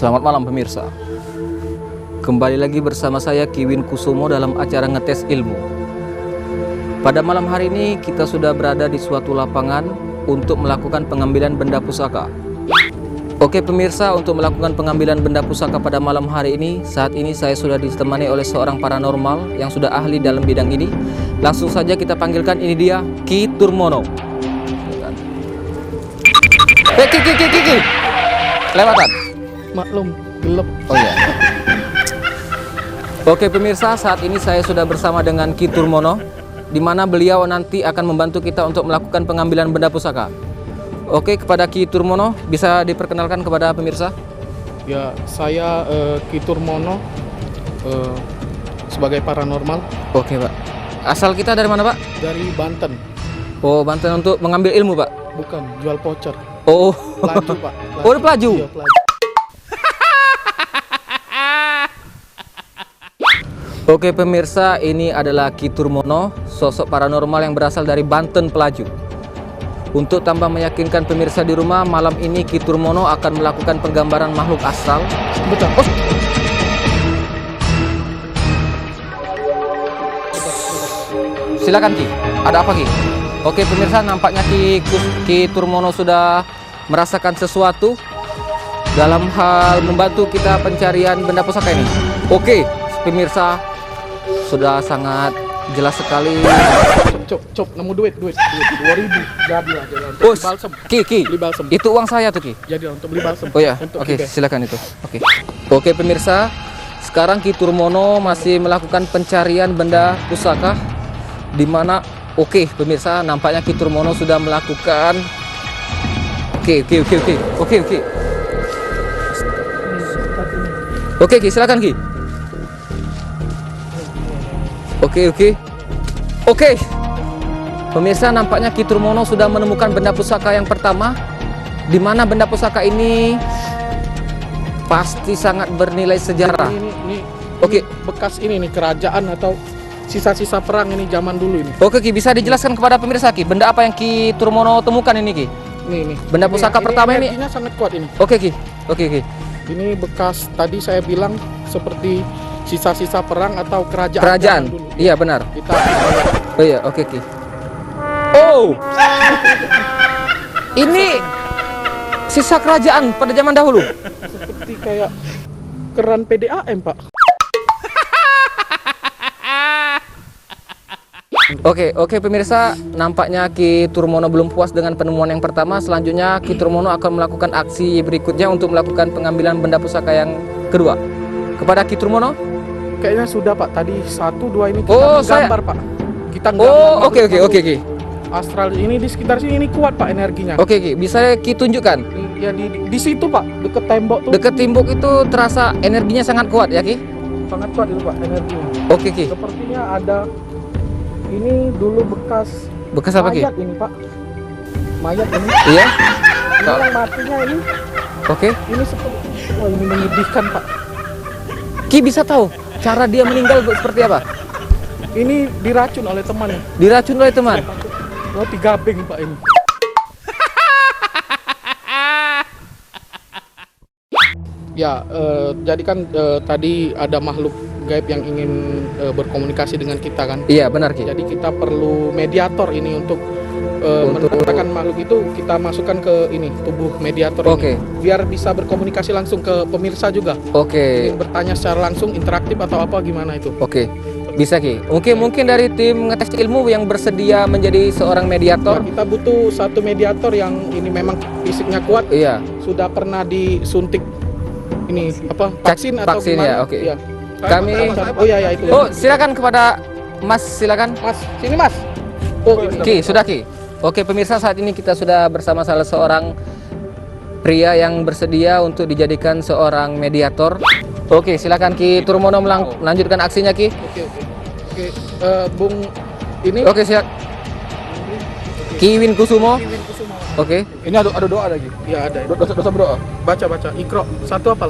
Selamat malam pemirsa. Kembali lagi bersama saya Kiwin Kusumo dalam acara ngetes ilmu. Pada malam hari ini kita sudah berada di suatu lapangan untuk melakukan pengambilan benda pusaka. Oke pemirsa, untuk melakukan pengambilan benda pusaka pada malam hari ini, saat ini saya sudah ditemani oleh seorang paranormal yang sudah ahli dalam bidang ini. Langsung saja kita panggilkan, ini dia Ki Turmono. Ki. Lewatan. Maklum, gelap. Oh iya. Oke pemirsa, saat ini saya sudah bersama dengan Ki Turmono, di mana beliau nanti akan membantu kita untuk melakukan pengambilan benda pusaka. Oke, kepada Ki Turmono bisa diperkenalkan kepada pemirsa? Ya, saya Ki Turmono sebagai paranormal Oke Pak. Asal kita dari mana Pak? dari Banten. Oh Banten, untuk mengambil ilmu Pak? Bukan, jual voucher. Oh. Pelaju Pak. Oh pelaju? Iya, pelaju. Oke pemirsa, ini adalah Ki Turmono, sosok paranormal yang berasal dari Banten Pelaju. Untuk tambah meyakinkan pemirsa di rumah, malam ini Ki Turmono akan melakukan penggambaran makhluk astral. Betul. Oh. Silakan Ki, ada apa Ki? Oke pemirsa, nampaknya Ki Turmono sudah merasakan sesuatu dalam hal membantu kita pencarian benda pusaka ini. Oke pemirsa, sudah sangat jelas sekali. Cop, nemu duit 2.000 jadi lah. Oh, Beli balsem. Ki, Beli balsem. itu uang saya tuh Ki. Jadi lah, untuk beli balsem. Oh ya, Untuk oke, Ki, silakan itu. Oke pemirsa, sekarang Ki Turmono masih melakukan pencarian benda pusaka, di mana oke pemirsa, nampaknya Ki Turmono sudah melakukan. Oke. Oke Ki, silakan Ki. Oke. Pemirsa, nampaknya Ki Turmono sudah menemukan benda pusaka yang pertama, di mana benda pusaka ini pasti sangat bernilai sejarah. Ini Oke. bekas ini nih kerajaan atau sisa-sisa perang ini zaman dulu ini. Oke Ki, bisa dijelaskan kepada pemirsa Ki, benda apa yang Ki Turmono temukan ini Ki? Nih. Benda pusaka pertama ini. Energinya sangat kuat ini. Oke Ki. Ini bekas tadi saya bilang seperti sisa-sisa perang atau kerajaan. Kerajaan. zaman dulu. Iya benar. Kita Oh iya, oke Ki. Oh. Ini sisa kerajaan pada zaman dahulu. seperti kayak keran PDAM, Pak. Oke pemirsa, nampaknya Ki Turmono belum puas dengan penemuan yang pertama. Selanjutnya Ki Turmono akan melakukan aksi berikutnya untuk melakukan pengambilan benda pusaka yang kedua. Kepada Ki Turmono? Kayaknya sudah, Pak. Tadi 1, 2 ini kita Oh, menggambar, Pak. Kita Oh, oke Ki. Astral ini di sekitar sini ini kuat, Pak, energinya. Oke Ki, bisa Ki tunjukkan? Ya di situ, Pak, deket tembok tuh. Dekat tembok itu terasa energinya sangat kuat ya Ki? Sangat kuat itu, Pak, energinya. Oke Ki. Sepertinya ada ini dulu bekas Apa Ki? mayat ini, Pak. Mayat ini. Iya? Ini yang matinya ini. Oke. Ini seperti, wah, ini menyedihkan, Pak. Ki bisa tahu cara dia meninggal seperti apa? Ini diracun oleh temannya. Diracun oleh teman. Oh, 3 beng, Pak, ini. Ya, jadi kan tadi ada makhluk gaib yang ingin berkomunikasi dengan kita kan. Iya benar Ki. Jadi kita perlu mediator ini untuk mendatangkan makhluk itu, kita masukkan ke ini tubuh mediator Oke. ini. Biar bisa berkomunikasi langsung ke pemirsa juga. Oke. Ingin bertanya secara langsung, interaktif atau apa gimana itu? Oke. Bisa Ki. Mungkin dari tim ngetes ilmu yang bersedia menjadi seorang mediator. Nah, kita butuh satu mediator yang ini memang fisiknya kuat, Iya. sudah pernah disuntik ini apa vaksin atau vaksin gimana? ya, oke. Iya. Kami- Oh ya itu. Oh silakan kepada Mas, silakan. Mas, sini Mas. Oh, ini. Ki, sudah Ki. Oke pemirsa, saat ini kita sudah bersama salah seorang pria yang bersedia untuk dijadikan seorang mediator. Oke, silakan Ki Turmono melanjutkan aksinya Ki. Oke, Bung ini. Oke, siap. Kiwin Kusumo. Kiwin Kusumo. Oke. Ini ada doa lagi. Ya ada. Dosa berdoa. Baca. Iqra. Satu hafal.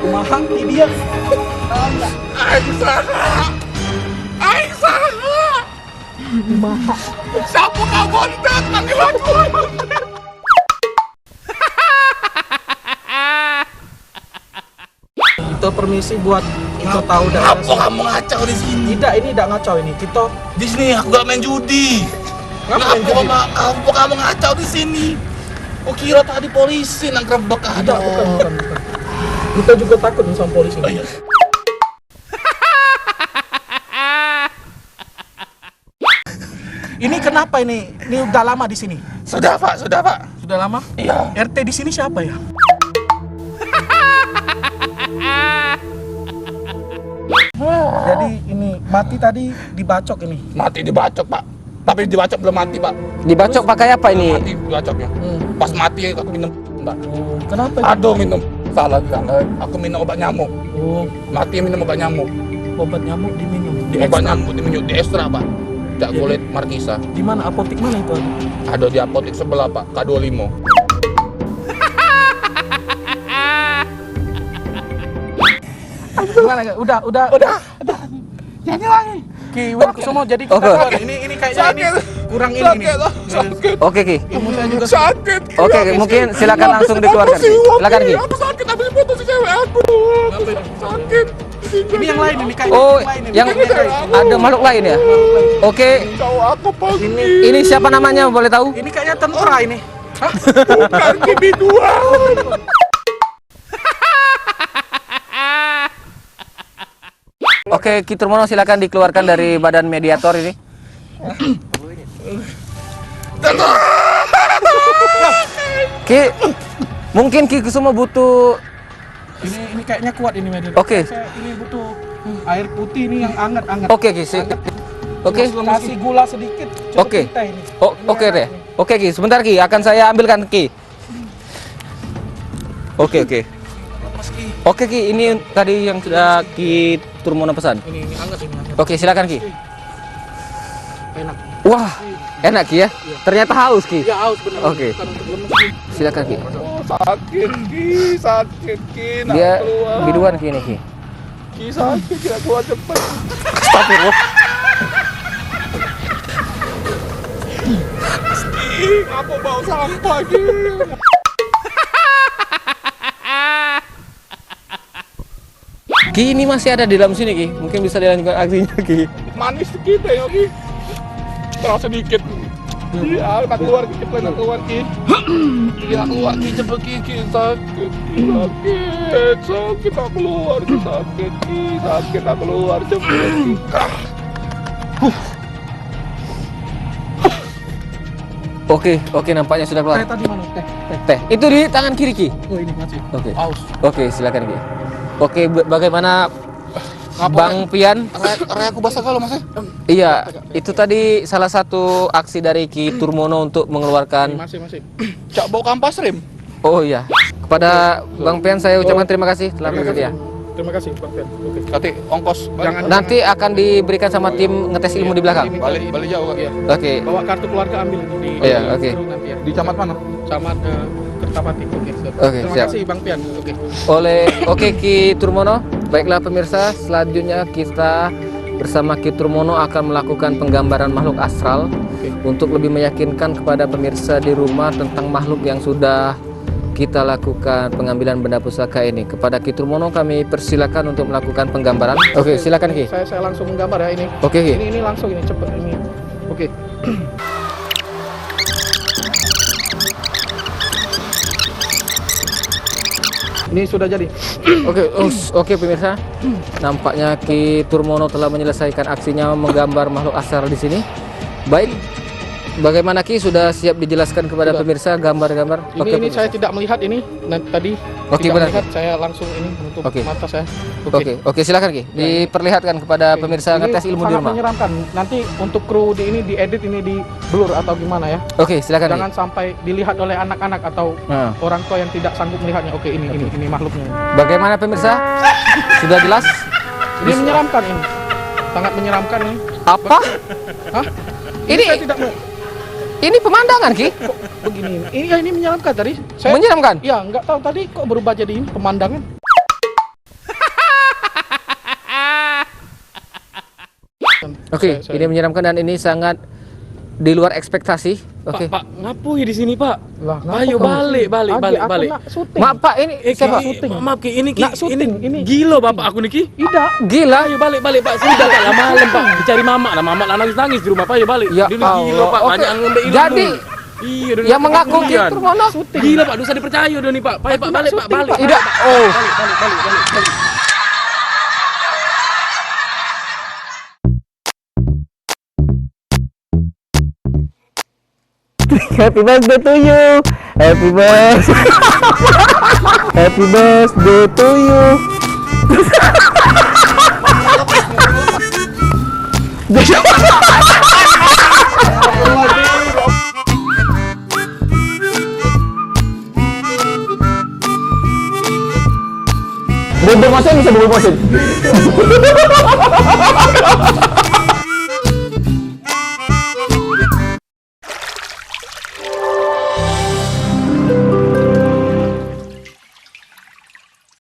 Mahal di dia. Aing salah. Aing salah. Mahal. Siapa kau bontot? Panggil aku. Kita permisi buat kita tahu daerah. Apa kamu ngacau di sini? Tidak, ini tidak ngacau ini. Kita Di sini aku gak main judi. Ngapa main judi? Apa kamu ngacau di sini? Oh kira tadi polisi nangkrebek ada. tidak, bukan. Kita juga takut sama polisi. Oh, iya. Ini kenapa ini? Ini udah lama di sini. Sudah Pak. Sudah lama? Iya. RT di sini siapa ya? Jadi ini mati tadi dibacok ini. Mati dibacok Pak. Tapi dibacok belum mati Pak. Dibacok pakai apa ini? Mati dibacoknya. Pas mati aku minum Pak. Oh, kenapa? Aduh minum. Salah. Aku minum obat nyamuk. Oh, Mati minum obat nyamuk. obat nyamuk diminum. Obat nyamuk diminum di ekstra Pak. Jak Jadi- kulit Markisa. Di mana apotek mana itu? Ada di apotek sebelah Pak. K25. Gimana? Udah. Nyanyi lagi. Kiwin Kusumo, jadi kita Oke. keluar. Ini kayaknya ini kurang ini nih. Sakit. Oke Ki. Ilmu saya juga Sakit. Oke, mungkin silakan langsung dikeluarkan. Silakan Ki. Aku sakit habis putus cewek aku. Aku sakit. Ini yang lain ini kayaknya Oh, yang lain ini. yang ada makhluk lain ya? Oke. Kau aku pergi. Ini siapa namanya boleh tahu? Ini kayaknya tentara ini. Bukan individual. Oke, Ki Turmono silakan dikeluarkan dari badan mediator ini. Ki, mungkin Ki Kusumo butuh. Ini kayaknya kuat ini media. Oke. Ini butuh air putih ini yang hangat-hangat. Oke Ki. Oke. Kasih gula sedikit. Coba Oke. kita ini. Oke deh. Oke Ki, sebentar Ki, akan saya ambilkan Ki. Oke. Meski Oke Ki, ini tadi yang sudah Ki Turmono pesan. ini hangat ini. Hangat. Oke, silakan Ki. Enak. Wah, enak Ki ya. Ternyata haus Ki. Ya aus benar. Oke. Bukan untuk lemes. Silakan Ki. Oh, sakit Ki. Nak Dia keluar. biduan Ki ini Ki. Ki sakit, kita keluar cepat. Astagfirullah. Apa bau sampah Ki? Ki ini masih ada di dalam sini Ki. Mungkin bisa dilanjutkan aksinya Ki. Manis kita ya Ki. Terus sedikit. Iya, nak keluar Ki, cepet nak keluar Ki. Iya, keluar Ki, cepet Ki, sakit Ki, sakit nak keluar Ki, sakit nak keluar cepet Ki. Oke, nampaknya sudah keluar. Teh tadi mana? Teh. Teh, itu di tangan kiri Ki. Oh ini masih. Oke. Aus. Oke, silakan Ki. Oke, bagaimana Apa? Bang Pian? Area aku basah kalau Mas. Iya, itu tadi salah satu aksi dari Ki Turmono untuk mengeluarkan. Masih. Cak bau kampas rem. Oh iya, kepada Bang Pian saya ucapkan terima kasih telah bersedia. Terima kasih Bang Pian. Oke. Kati ongkos. Jangan Nanti akan diberikan sama tim ngetes ilmu di belakang. balik jauh Kak. Iya. Oke. Bawa kartu keluarga ambil di Iya, oke. kru nanti ya. Di camat mana? Sama Kertapati. Oke. Siap. Oke, Terima siap. kasih Bang Pian. Oke. Oke Ki Turmono. Baiklah pemirsa, selanjutnya kita bersama Ki Turmono akan melakukan penggambaran makhluk astral untuk lebih meyakinkan kepada pemirsa di rumah tentang makhluk yang sudah kita lakukan pengambilan benda pusaka ini. Kepada Ki Turmono kami persilakan untuk melakukan penggambaran. Oke, silakan Ki. Saya langsung menggambar ya ini. Oke Ki. Ini langsung ini cepet ini. Oke. Ini sudah jadi. Oke pemirsa. Nampaknya Ki Turmono telah menyelesaikan aksinya menggambar makhluk astral di sini. Baik. Bagaimana Ki, sudah siap dijelaskan kepada Sudah. pemirsa gambar-gambar? Ini pemirsa. saya tidak melihat ini. Tadi Oke, tidak benar. melihat, saya langsung ini menutup Oke. mata saya. Oke, silakan Ki. Diperlihatkan kepada Oke. pemirsa Ini ngetes ilmu di sangat rumah. menyeramkan. Nanti untuk kru di ini diedit ini di blur atau gimana ya. Oke, silakan Ki. Jangan sampai dilihat oleh anak-anak atau Nah, orang tua yang tidak sanggup melihatnya. Oke, ini makhluknya. bagaimana pemirsa? Sudah jelas? Ini menyeramkan ini. Sangat menyeramkan ini. Apa? Hah? Ini saya tidak mau ini pemandangan Ki? begini. Ini menyeramkan tadi. Saya Menyeramkan? ya nggak tahu tadi kok berubah jadi ini pemandangan. Oke, Saya- ini menyeramkan dan ini sangat di luar ekspektasi. Oke. Pak, ngapui di sini, Pak? Lah, ngapa Ayo kamu balik, sini? balik, Agi, balik, aku balik. nak syuting. Maaf Pak, ini siapa? syuting. Maaf Ki, ini Ki, Nak syuting, ini. gila bapak aku nih Ki. Tidak. Gila. Ayo balik, balik Pak. Sudah Pak, lah malam Pak. Dicari mama, lah mama lah nangis di rumah Pak. Ayo balik. Ya Dia gila Allah. Pak, Oke. banyak yang ngambil ilmu. Jadi, iya, udah yang mengaku kalian. gitu mana? Gila Pak, dosa dipercaya udah nih Pak. Ayo Pak, balik Pak, balik. Tidak. Oh. Balik. Happy birthday to you. Happy birthday. Happy birthday to you. Bubur mesin bisa bubur mesin.